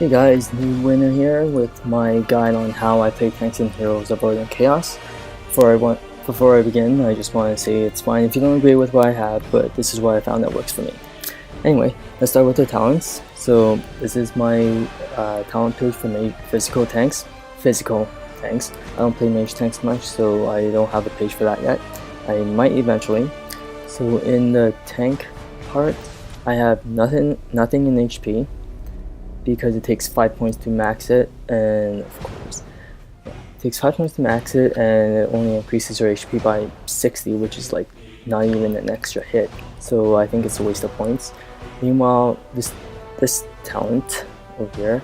Hey guys, New Winner here with my guide on how I play tanks and heroes of Order and Chaos. Before I begin, I just want to say it's fine if you don't agree with what I have, but this is what I found that works for me. Anyway, let's start with the talents. So this is my talent page for physical tanks. I don't play mage tanks much, so I don't have a page for that yet. I might eventually. So in the tank part, I have nothing in HP, because it takes 5 points to max it, and of course it takes 5 points to max it, and it only increases your HP by 60, which is like not even an extra hit, so I think it's a waste of points. Meanwhile, this talent over here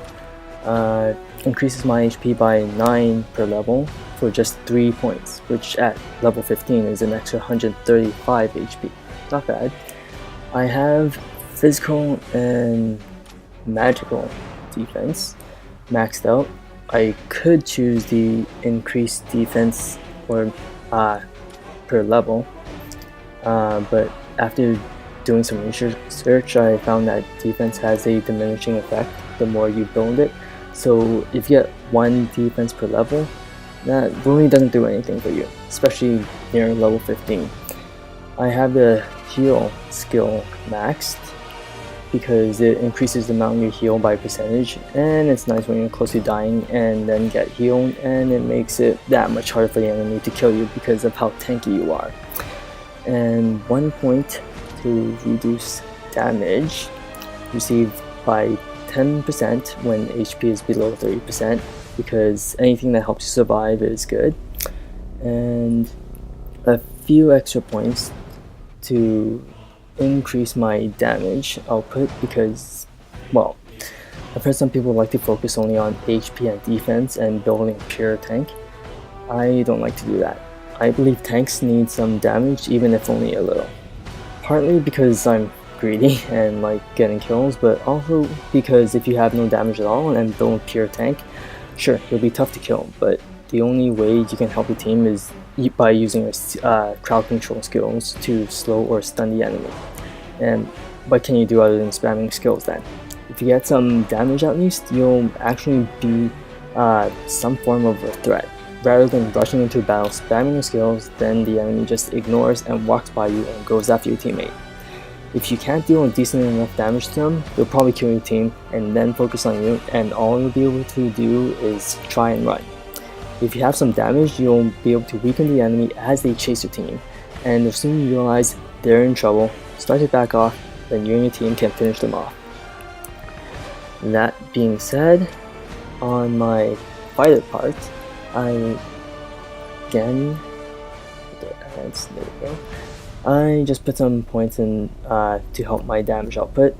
increases my HP by 9 per level for just 3 points, which at level 15 is an extra 135 HP. Not bad. I have physical and magical defense maxed out. I could choose the increased defense or per level, but after doing some research, I found that defense has a diminishing effect the more you build it. So if you get 1 defense per level, that really doesn't do anything for you, especially near level 15. I have the heal skill maxed because it increases the amount you heal by percentage, and it's nice when you're close to dying and then get healed, and it makes it that much harder for the enemy to kill you because of how tanky you are. And 1 point to reduce damage received by 10% when HP is below 30%, because anything that helps you survive is good. And a few extra points to increase my damage output, because, well, I've heard some people like to focus only on HP and defense and building pure tank. I don't like to do that. I believe tanks need some damage, even if only a little. Partly because I'm greedy and like getting kills, but also because if you have no damage at all and build pure tank, sure, it'll be tough to kill, but the only way you can help your team is by using your crowd control skills to slow or stun the enemy. And what can you do other than spamming skills then? If you get some damage at least, you'll actually be some form of a threat. Rather than rushing into battle spamming your skills, then the enemy just ignores and walks by you and goes after your teammate. If you can't deal decent enough damage to them, they'll probably kill your team and then focus on you, and all you'll be able to do is try and run. If you have some damage, you'll be able to weaken the enemy as they chase your team, and they'll soon realize they're in trouble, start to back off, then you and your team can finish them off. That being said, on my fighter part, I just put some points in to help my damage output.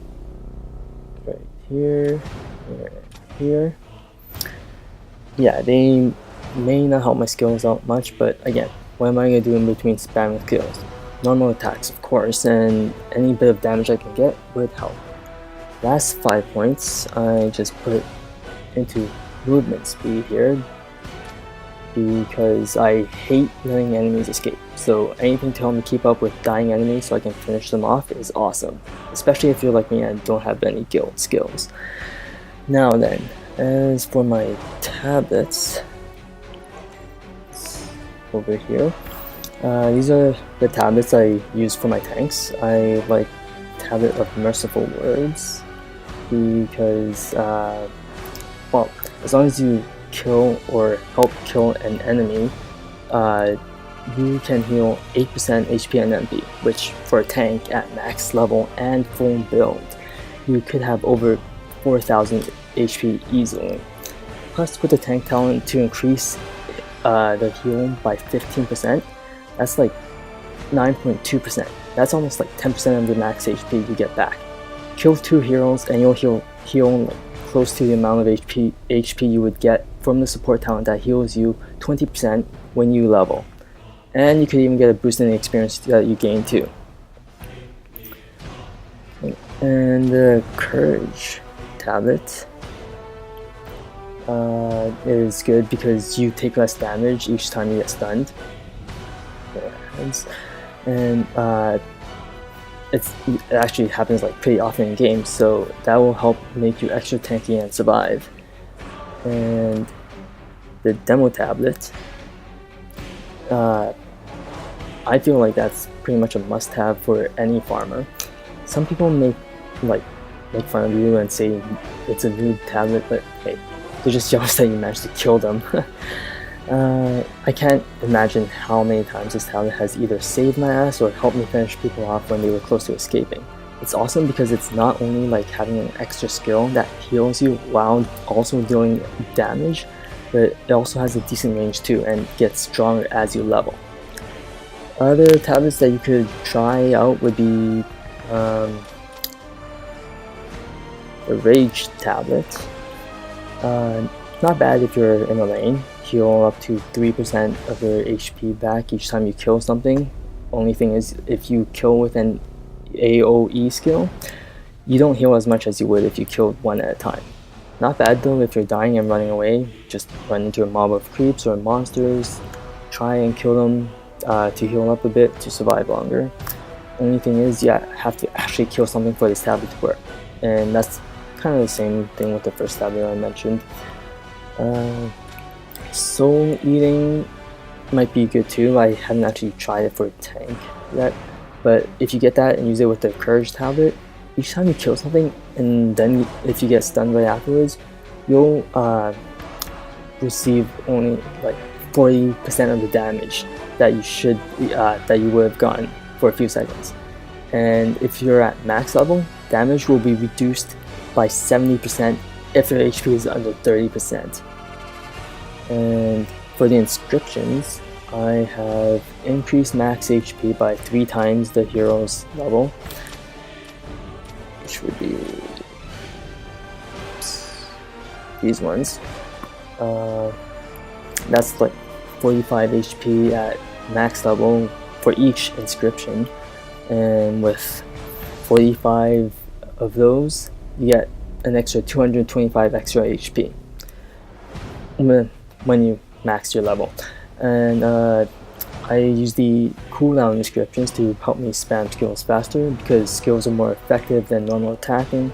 Right here, here. Yeah, they may not help my skills out much, but again, what am I going to do in between spamming skills? Normal attacks, of course, and any bit of damage I can get would help. Last 5 points, I just put into movement speed here, because I hate letting enemies escape. So anything to help me keep up with dying enemies so I can finish them off is awesome, especially if you're like me and don't have any guild skills. Now then, as for my tablets, over here, these are the tablets I use for my tanks. I like Tablet of Merciful Words because, well, as long as you kill or help kill an enemy, you can heal 8% HP and MP, which for a tank at max level and full build, you could have over 4,000 HP easily. Plus, with the tank talent to increase the heal by 15%, that's like 9.2%. That's almost like 10% of the max HP you get back. Kill 2 heroes and you'll heal like close to the amount of HP you would get from the support talent that heals you 20% when you level. And you could even get a boost in the experience that you gain too. And the Courage tablet is good because you take less damage each time you get stunned. And it actually happens like pretty often in games, so that will help make you extra tanky and survive. And the demo tablet, I feel like that's pretty much a must-have for any farmer. Some people like make fun of you and say it's a noob tablet, but hey, they're just jealous that you managed to kill them. I can't imagine how many times this tablet has either saved my ass or helped me finish people off when they were close to escaping. It's awesome because it's not only like having an extra skill that heals you while also dealing damage, but it also has a decent range too and gets stronger as you level. Other tablets that you could try out would be the Rage tablet. Not bad if you're in a lane. Heal up to 3% of your HP back each time you kill something. Only thing is, if you kill with an AoE skill, you don't heal as much as you would if you killed one at a time. Not bad though if you're dying and running away. Just run into a mob of creeps or monsters, try and kill them to heal up a bit to survive longer. Only thing is, you have to actually kill something for this tablet to work, and that's kind of the same thing with the first tablet I mentioned. Soul eating might be good too. I haven't actually tried it for a tank yet, but if you get that and use it with the Courage tablet, each time you kill something and then if you get stunned right afterwards, you'll receive only like 40% of the damage that you would have gotten for a few seconds. And if you're at max level, damage will be reduced by 70% if your HP is under 30%. And for the inscriptions, I have increased max HP by 3 times the hero's level, which would be these ones. That's like 45 HP at max level for each inscription, and with 45 of those, you get an extra 225 extra HP when you max your level. And I use the cooldown inscriptions to help me spam skills faster because skills are more effective than normal attacking.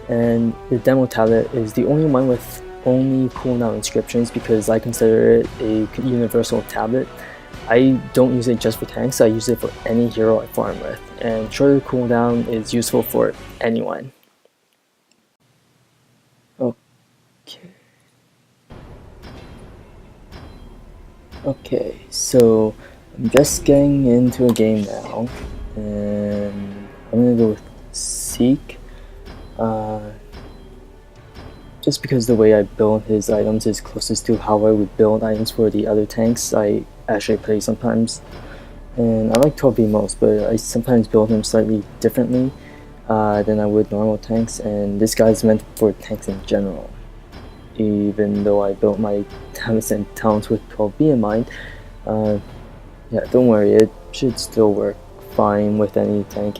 And the demo tablet is the only one with only cooldown inscriptions because I consider it a universal tablet. I don't use it just for tanks, I use it for any hero I farm with, and shorter cooldown is useful for anyone. Okay, so I'm just getting into a game now, and I'm gonna go with Seek. Just because the way I build his items is closest to how I would build items for the other tanks I actually play sometimes. And I like 12B most, but I sometimes build him slightly differently than I would normal tanks, and this guy's meant for tanks in general. Even though I built my talents and talents with 12B in mind, yeah, don't worry, it should still work fine with any tank.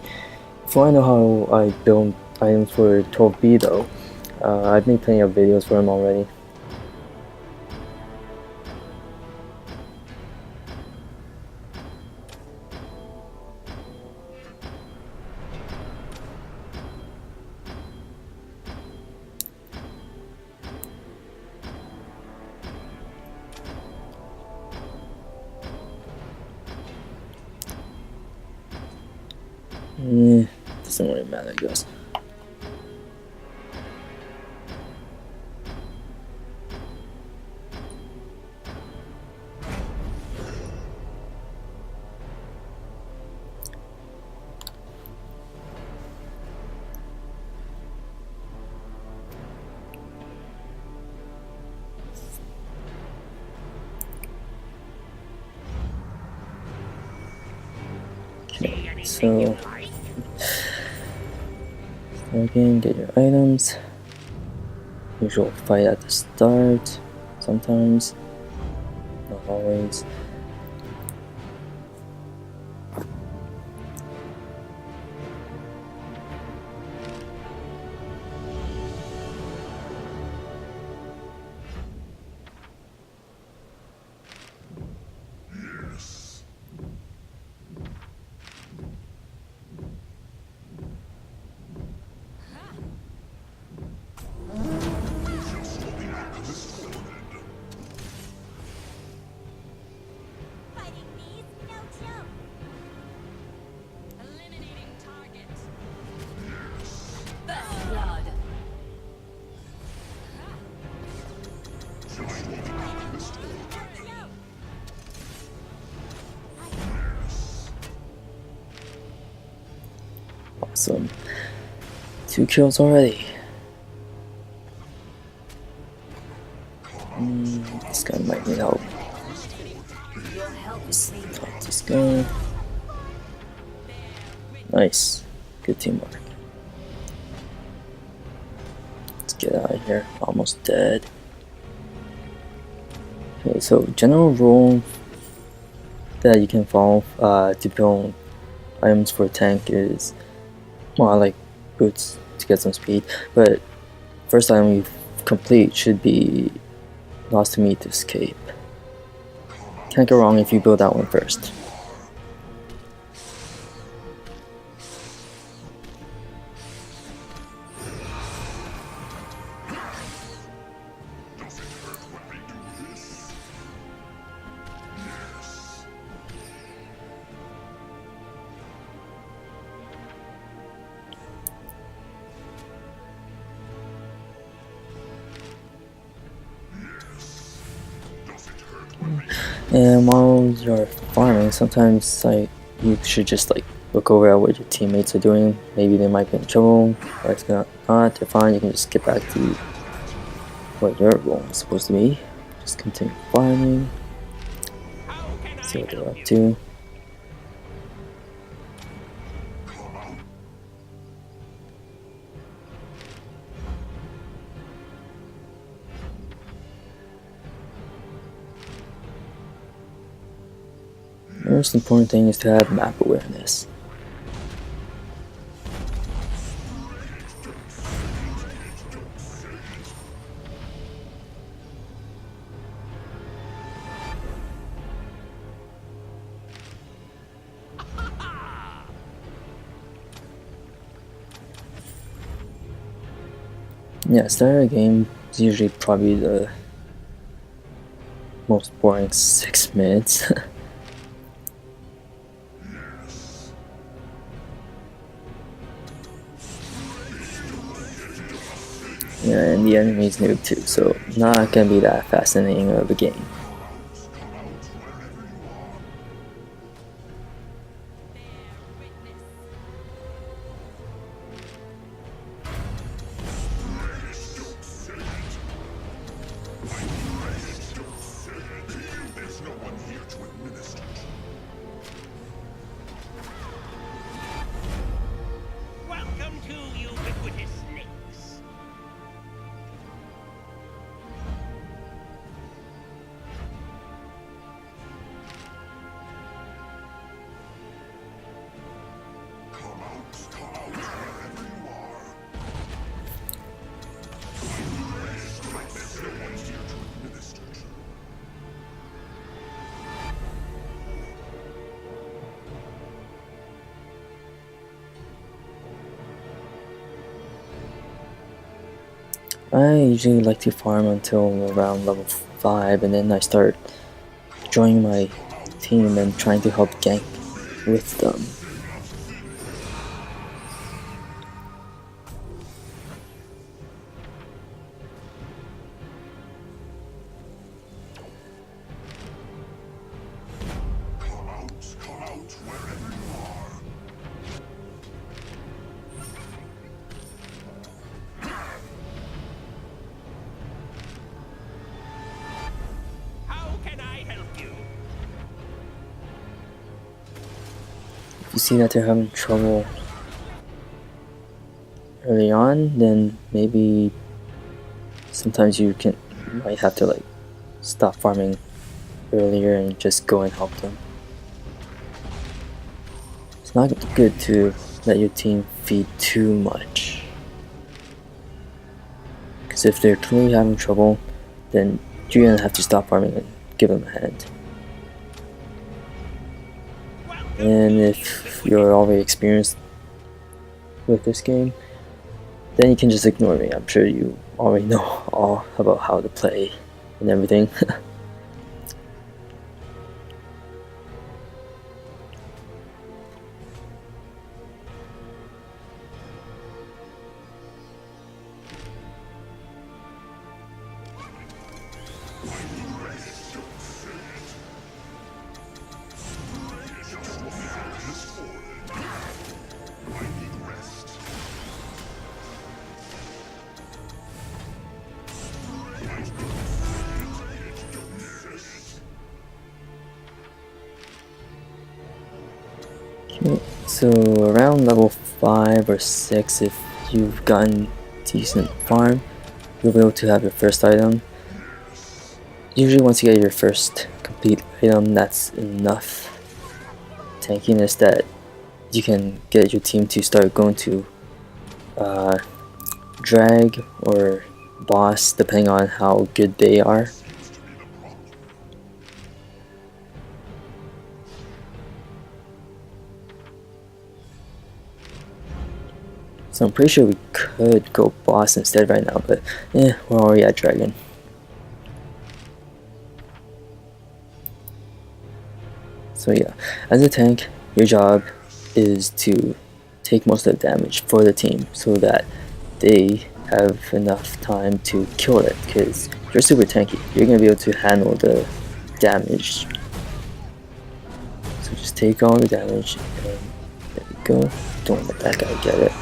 If you want to know how I build items for 12B though, I've made plenty of videos for him already. Doesn't really matter, I guess. Okay, so again, get your items. Usual fight at the start, sometimes, not always. Awesome. 2 kills already. This guy might need help. Stop this guy. Nice. Good teamwork. Let's get out of here. Almost dead. Okay, so general rule that you can follow to build items for a tank is, well, I like boots to get some speed, but first item you complete should be Lost to Meet to Escape. Can't go wrong if you build that one first. And while you're farming, sometimes you should just look over at what your teammates are doing. Maybe they might be in trouble, or if they're not, they're fine. You can just get back to what your role is supposed to be. Just continue farming. See what they're up to. The most important thing is to have map awareness. Yeah, start a game is usually probably the most boring 6 minutes. Yeah, and the enemy's noob too, so not gonna be that fascinating of a game. Welcome to ubiquitous snakes. I usually like to farm until around level 5, and then I start joining my team and trying to help gank with them. If you see that they're having trouble early on, then maybe sometimes you might have to stop farming earlier and just go and help them. It's not good to let your team feed too much, because if they're clearly having trouble, then you're gonna have to stop farming and give them a hand. And if you're already experienced with this game, then you can just ignore me. I'm sure you already know all about how to play and everything. So around level 5 or 6, if you've gotten decent farm, you'll be able to have your first item. Usually once you get your first complete item, that's enough tankiness that you can get your team to start going to drag or boss, depending on how good they are. So I'm pretty sure we could go boss instead right now, but we're already at dragon. So yeah, as a tank, your job is to take most of the damage for the team so that they have enough time to kill it, because you're super tanky. You're going to be able to handle the damage. So just take all the damage, and there we go. Don't let that guy get it.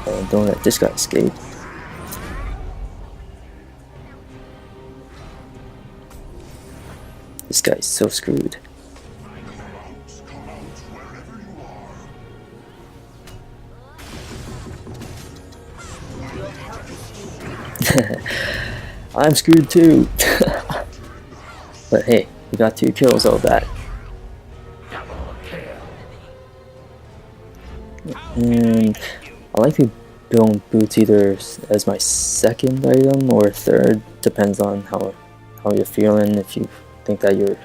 And don't let this guy escape. This guy's so screwed. I'm screwed too. But hey, we got 2 kills out of that. And I like to build boots either as my second item or third, depends on how you're feeling. If you think that you're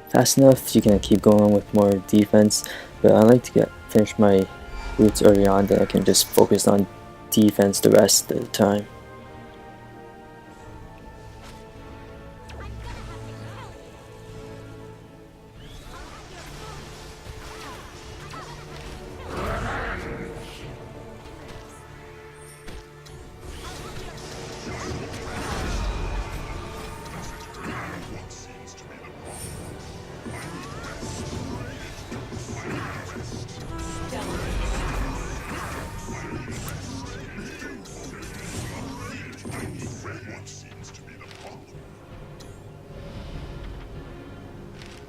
fast enough, you can keep going with more defense, but I like to finish my boots early on, then I can just focus on defense the rest of the time.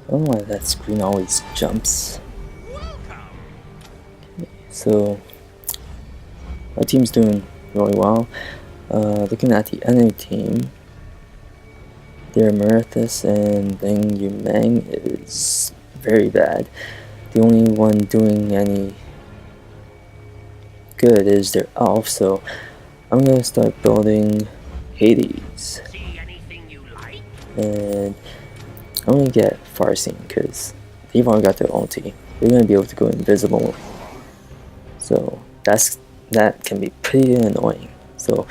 I don't know why that screen always jumps. Okay, so our team's doing really well. Looking at the enemy team, their Meritus and Bing Yumeng is very bad. The only one doing any good is their elf, so I'm gonna start building Hades. See anything you like? And I'm gonna get Farseeing because they've already got their ulti. They're gonna be able to go invisible. So that can be pretty annoying. So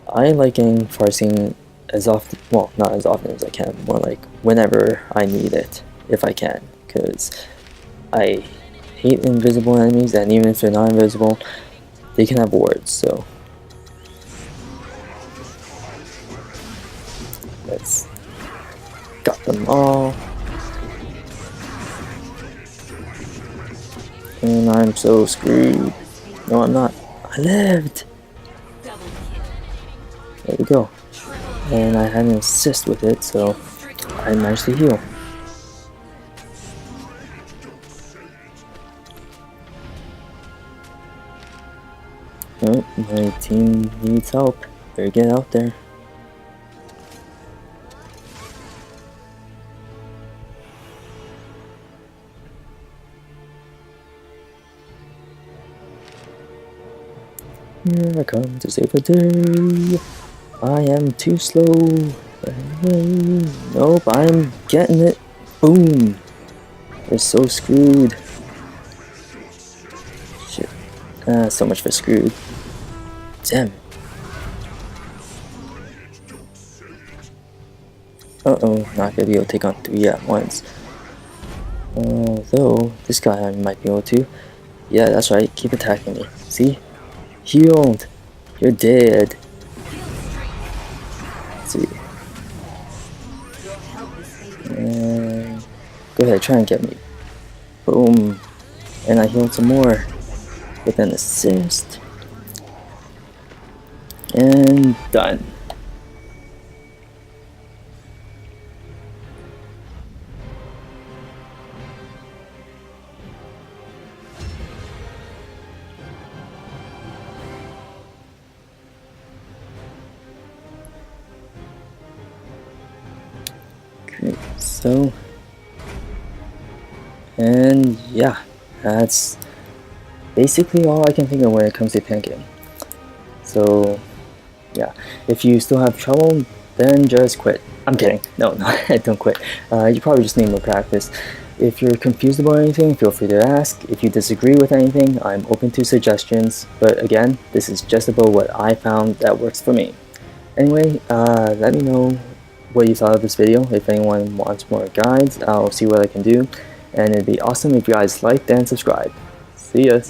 I like getting Farseeing as often, well, not as often as I can, more like whenever I need it, if I can, because I hate invisible enemies, and even if they're not invisible, they can have wards, so let's got them all. And I'm so screwed. No, I'm not. I lived! There we go. And I had an assist with it, so I managed to heal. Oh, my team needs help. Better get out there. Here I come to save the day. I am too slow. Nope, I'm getting it. Boom. We're so screwed. Shit. So much for screwed. Damn. Uh-oh, not gonna be able to take on 3 at once. Although, this guy I might be able to. Yeah, that's right, keep attacking me. See? Healed! You're dead. Let's see. And go ahead, try and get me. Boom. And I healed some more with an assist. And done. So, and yeah, that's basically all I can think of when it comes to tanking. So yeah, if you still have trouble, then just quit. I'm kidding. No, don't quit. You probably just need more practice. If you're confused about anything, feel free to ask. If you disagree with anything, I'm open to suggestions. But again, this is just about what I found that works for me. Anyway, let me know what you thought of this video. If anyone wants more guides, I'll see what I can do. And it'd be awesome if you guys liked and subscribed. See ya!